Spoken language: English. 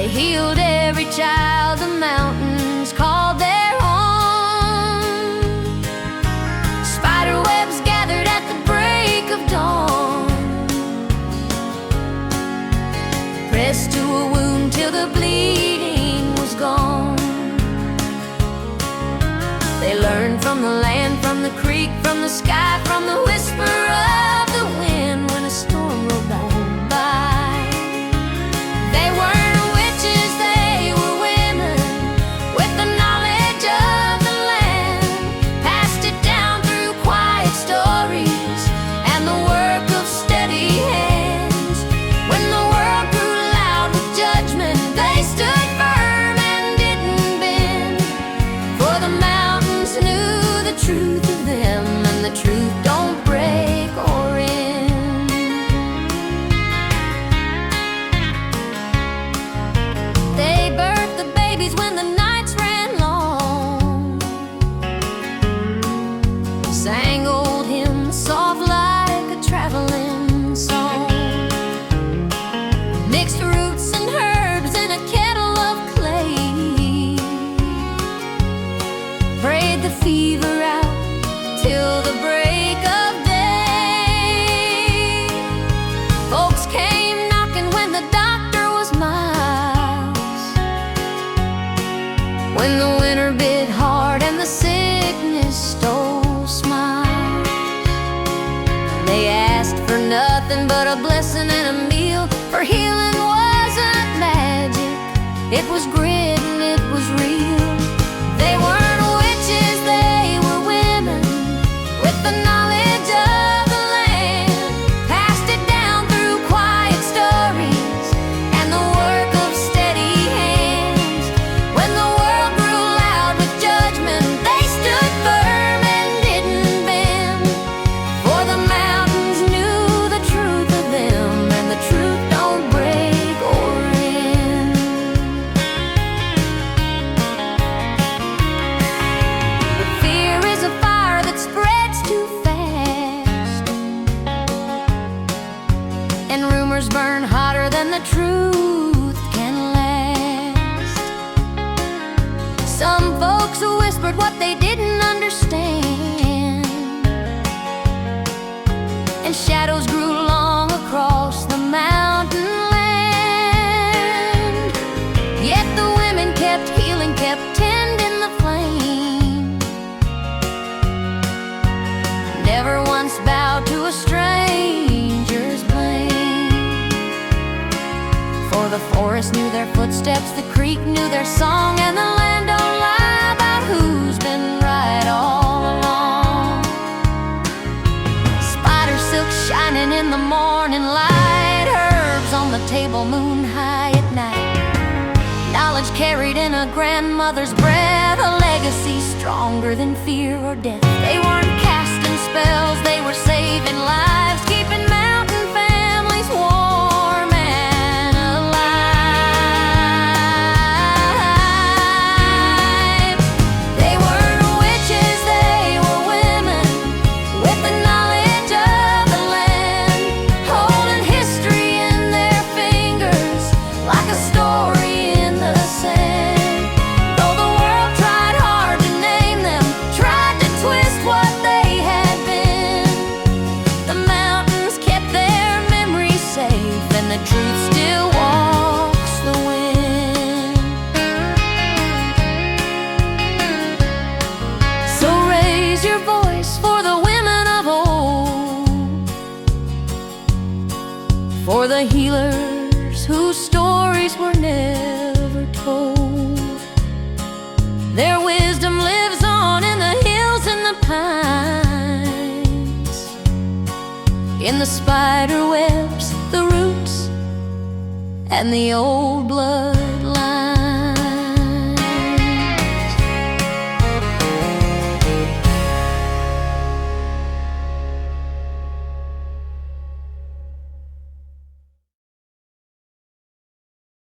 healed every child the mountains called their home. Spider webs gathered at the break of dawn, pressed to a wound till the bleeding was gone. They learned from the land, from the creek, from the sky, from the whisper of the wind when a storm rolled on by. They weren't witches, they were women with the knowledge of the land, passed it down through quiet stories and the work of steady hands. When the world grew loud with judgment, they stood firm and didn't bend, for the mountains knew the truth of them, and the truth don't break or end. They birthed the babies when the nights ran long, sang old hymns soft like a traveling song, mixed roots and herbs in a kettle of clay, prayed the fever out till the break of day. Folks came knocking when the doctor was miles, when the winter bit hard and the sickness stole smiles. They asked for nothing but a blessing and a meal, for healing wasn't magic, it was grit and it was real. They weren't witches, they were women with the knowledge of the land, passed it down through quiet stories and the work of steady hands. When the world grew loud with judgment, they stood firm and didn't bend, for the mountains knew the truth of them, and the truth don't break or end. But fear is a fire that spreads too fast, and rumors burn hotter than the truth can last. Some folks whispered what they didn't understand, and shadows grew long across the mountain land. Yet the women kept healing, kept tending the flame, never once bowed to a stranger's blame. For the forest knew their footsteps, the creek knew their song, and the land don't lie about who's been right all along. Spider silk shining in the morning light, herbs on the table, moon high at night, knowledge carried in a grandmother's breath, a legacy stronger than fear or death. They weren't casting spells, they were saving lives, keeping mountain families warm and alive. They weren't witches, they were women with the knowledge of the land, holding history in their fingers like a story in the sand. Though the world tried hard to name them, tried to twist what they had been, the mountains kept their memories safe, and the truth still walks the wind. So raise your voice for the women of old, for the healers whose stories were never told. Their wisdom lives on in the hills and the pines, in the spider webs, the roots, and the old blood